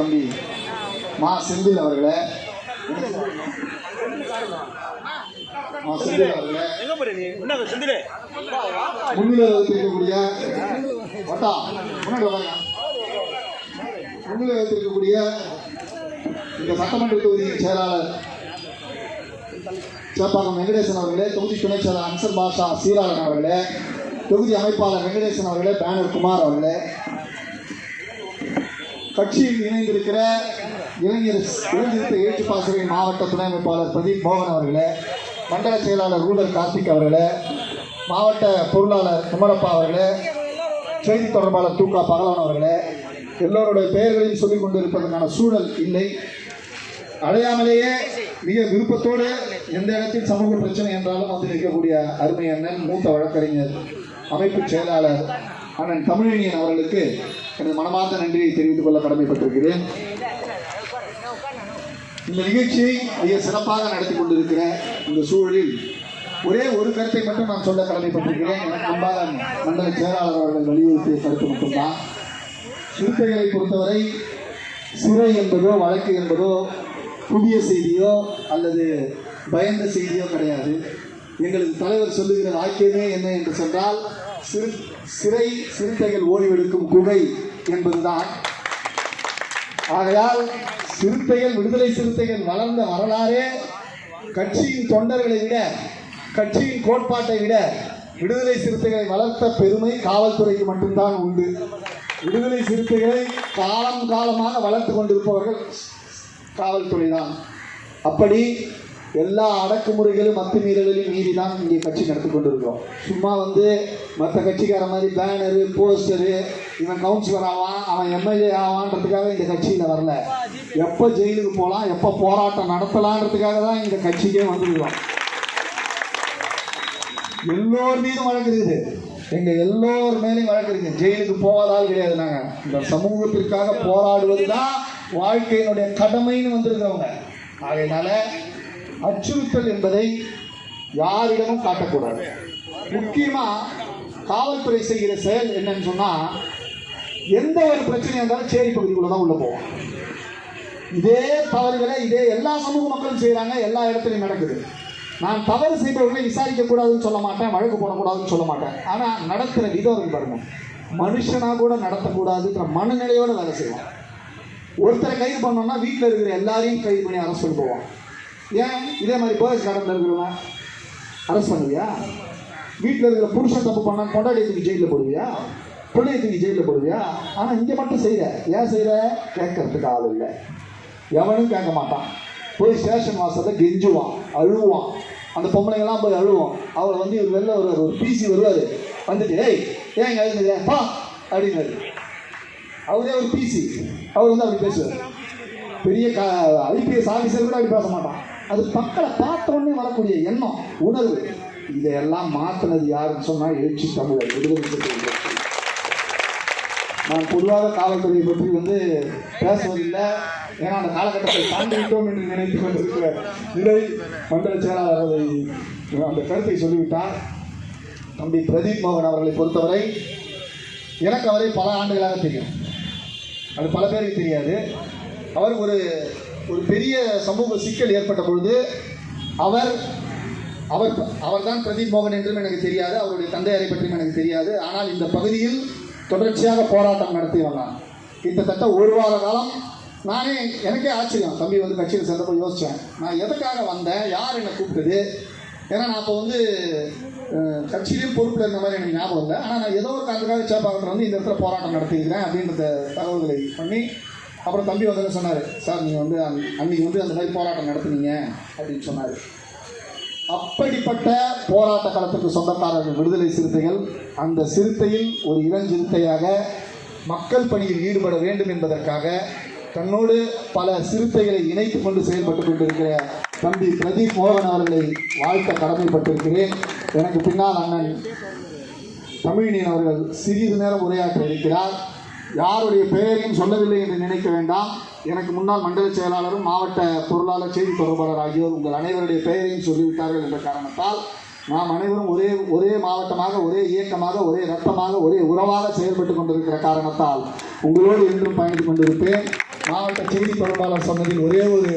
தம்பி மா செந்தில் அவர்களே, முன்னிலை வைத்திருக்கக்கூடிய இந்த சட்டமன்ற தொகுதியின் செயலாளர் சேப்பாக்கம் வெங்கடேசன் அவர்களே, தொகுதி துணை செயலாளர் அன்சர் பாஷா சீராளன் அவர்களே, தொகுதி அமைப்பாளர் வெங்கடேசன் அவர்களே, பேனர் குமார் அவர்களே, கட்சியில் இணைந்திருக்கிற இளைஞர் எழுச்சி பாசறை மாவட்ட துணை அமைப்பாளர் பிரதீப் மோகன் அவர்களே, மண்டல செயலாளர் ரூடர் கார்த்திக் அவர்களே, மாவட்ட பொருளாளர் குமரப்பா அவர்களே, செய்தி தொடர்பாளர் தூக்கா பகலவன் அவர்களே, எல்லோருடைய பெயர்களையும் சொல்லிக் கொண்டிருப்பதற்கான சூழல் இல்லை. அடையாமலேயே மிக விருப்பத்தோடு எந்த இடத்தில் சமூக பிரச்சனை என்றாலும் வந்து நிற்கக்கூடிய அருமை அண்ணன் மூத்த வழக்கறிஞர் அமைப்பு செயலாளர் அண்ணன் தமிழினியன் அவர்களுக்கு எனது மனமார்ந்த நன்றியை தெரிவித்துக் கொள்ள கடமைப்பட்டிருக்கிறேன். இந்த நிகழ்ச்சியை மிக சிறப்பாக நடத்தி கொண்டிருக்கிற இந்த சூழலில் ஒரே ஒரு கருத்தை மட்டும் நான் சொல்ல கடமைப்பட்டிருக்கிறேன். எனக்கு முன்பாக மண்டல செயலாளர் அவர்கள் வலியுறுத்திய கருத்து மட்டும்தான். சிறுத்தைகளை பொறுத்தவரை சிறை என்பதோ வழக்கு என்பதோ புதிய செய்தியோ அல்லது பயந்த செய்தியோ கிடையாது. எங்களுக்கு தலைவர் சொல்லுகிற வாக்கியமே என்ன என்று சொன்னால், சிறை சிறுத்தைகள் ஓய்வெடுக்கும் குகை என்பதுதான். ஆகையால் சிறுத்தைகள், விடுதலை சிறுத்தைகள் வளர்ந்த வரலாறே கட்சியின் தொண்டர்களை விட, கட்சியின் கோட்பாட்டை விட விடுதலை சிறுத்தைகளை வளர்த்த பெருமை காவல்துறைக்கு மட்டும்தான் உண்டு. விடுதலை சிறுத்தைகளை காலம் காலமாக வளர்த்து கொண்டிருப்பவர்கள் காவல்துறை தான். அப்படி எல்லா அடக்குமுறைகளும் அத்துமீறலிலும் மீறி தான் இங்கே கட்சி நடத்தி கொண்டிருக்கிறோம். சும்மா வந்து மற்ற கட்சிக்கார மாதிரி பேனரு போஸ்டரு, இவன் கவுன்சிலர் ஆவான், அவன் எம்எல்ஏ ஆவான்றதுக்காக இந்த கட்சியில் வரல. எப்போ ஜெயிலுக்கு போகலாம், எப்போ போராட்டம் நடத்தலான்றதுக்காக தான் இந்த கட்சிக்கே வந்துருக்கிறோம். எல்லோர் மீதும் வழக்கு இருக்குது, எங்கள் எல்லோர் மேலேயும் வழக்கு இருக்குது. ஜெயிலுக்கு போவதால் கிடையாது. நாங்கள் இந்த சமூகத்திற்காக போராடுவது தான் வாழ்க்கையினுடைய கடமைன்னு வந்திருக்கிறவங்க. ஆகையினால அச்சுறுத்தல் என்பதை யாரிடமும் காட்டக்கூடாது. முக்கியமாக காவல்துறை செய்கிற செயல் என்னன்னு சொன்னால், எந்த ஒரு பிரச்சனையாக இருந்தாலும் சேரி பகுதிக்குள்ளே தான் உள்ள போவோம். இதே தவறுகளை இதே எல்லா சமூக மக்களும் செய்கிறாங்க, எல்லா இடத்துலையும் நடக்குது. நான் தவறு செய்பவர்களை விசாரிக்கக்கூடாதுன்னு சொல்ல மாட்டேன், வழக்கு போடக்கூடாதுன்னு சொல்ல மாட்டேன். ஆனால் நடத்துகிற விதம் இருக்கு பாருங்க, மனுஷனாக கூட நடத்தக்கூடாதுன்ற மனநிலையோடு வேலை செய்வோம். ஒருத்தரை கைது பண்ணோம்னா வீட்டில் இருக்கிற எல்லாரையும் கைது பண்ணி அரெஸ்ட் பண்ணி போவோம். ஏன் இதே மாதிரி போலீஸ் காரத்தில் இருக்கிறவங்க அரெஸ்ட் பண்ணுவியா? வீட்டில் இருக்கிற புருஷன் தப்பு பண்ண கொண்டாடியத்துக்கு ஜெயிலில் போடுவியா? பிள்ளையத்துக்கு ஜெயிலில் போடுவியா? ஆனால் இங்கே மட்டும் செய்கிற. ஏன் செய்கிற? கேட்கறதுக்கு ஆள் இல்லை, எவனும் கேட்க மாட்டான். போய் ஸ்டேஷன் வாசலில் கெஞ்சுவான், அழுவான். அந்த பொம்பளைங்கெல்லாம் போய் அழுவான். அவர் வந்து இவர் வெளில ஒரு பிசி வருவார், வந்துட்டு ஏய் ஏன் இங்கே அழுதுங்க பா அப்படின்னாரு. அவரே ஒரு பிசி, அவர் வந்து அப்படி பேசுவார். பெரிய ஐபிஎஸ் ஆஃபீஸர் கூட அப்படி பேச மாட்டான். அது மக்களை பார்த்த உடனே வரக்கூடிய எண்ணம், உணர்வு. இதையெல்லாம் மாற்றினது யாருன்னு சொன்னால் எழுச்சி தமிழர், விடுதலை சிறுத்தைகள். நான் பொதுவாக காவல்துறையை பற்றி வந்து பேசுவதில்லை, ஏன்னா அந்த காலகட்டத்தை தாண்டிவிட்டோம் என்று நினைத்து கொண்டிருக்கிற நிலை மண்டல செயலாளர் அதை அந்த கருத்தை சொல்லிவிட்டார். தம்பி பிரதீப் மோகன் அவர்களை பொறுத்தவரை எனக்கு அவரை பல ஆண்டுகளாக தெரியும், அது பல பேருக்கு தெரியாது. அவர் ஒரு பெரிய சமூக சிக்கல் ஏற்பட்ட பொழுது அவர் தான் பிரதீப் மோகன் என்றும் எனக்கு தெரியாது, அவருடைய தந்தையாரை பற்றியும் எனக்கு தெரியாது. ஆனால் இந்த பகுதியில் தொடர்ச்சியாக போராட்டம் நடத்தி வந்தான். கிட்டத்தட்ட ஒரு வார காலம் நானே, எனக்கே ஆச்சரியம். தம்பி வந்து கட்சியில் சேர்ந்தப்போ யோசித்தேன், நான் எதுக்காக வந்தேன், யார் என்னை கூப்பிட்டது. ஏன்னா நான் அப்போ வந்து கட்சியிலையும் பொறுப்பில் இருந்த மாதிரி எனக்கு ஞாபகம் இல்லை. ஆனால் நான் ஏதோ ஒரு காரணத்துக்காக சேப்பாக்கத்தில் வந்து இந்த இடத்துல போராட்டம் நடத்திக்கிறேன் அப்படின்றத தகவல்களை பண்ணி, அப்புறம் தம்பி வந்து சொன்னார், சார் நீங்கள் வந்து அன்றைக்கி வந்து அந்த மாதிரி போராட்டம் நடத்துனீங்க அப்படின்னு சொன்னார். அப்படிப்பட்ட போராட்ட களத்துக்கு சொந்தக்காரர்கள் விடுதலை சிறுத்தைகள். அந்த சிறுத்தையில் ஒரு இளஞ்சிறுத்தையாக மக்கள் பணியில் ஈடுபட வேண்டும் என்பதற்காக தன்னோடு பல சிறுத்தைகளை இணைத்து கொண்டு செயல்பட்டு கொண்டிருக்கிற தம்பி பிரதீப் மோகன் அவர்களை வாழ்த்த கடமைப்பட்டிருக்கிறேன். எனக்கு பின்னால் அண்ணன் தமிழினியன் அவர்கள் சிறிது நேரம் உரையாற்ற இருக்கிறார். யாருடைய பெயரையும் சொல்லவில்லை என்று நினைக்க வேண்டாம். எனக்கு முன்னால் மண்டல செயலாளரும் மாவட்ட பொருளாளர் செய்தி தொடர்பாளர் ஆகியோர் உங்கள் அனைவருடைய பெயரையும் சொல்லிவிட்டார்கள் என்ற காரணத்தால் நாம் அனைவரும் ஒரே மாவட்டமாக, ஒரே இயக்கமாக, ஒரே ரத்தமாக, ஒரே உறவாக செயல்பட்டு கொண்டிருக்கிற காரணத்தால் உங்களோடு என்றும் பயணித்துக் கொண்டிருப்பேன். மாவட்ட செய்தி தொடர்பாளர் சொன்னதில் ஒரே ஒரு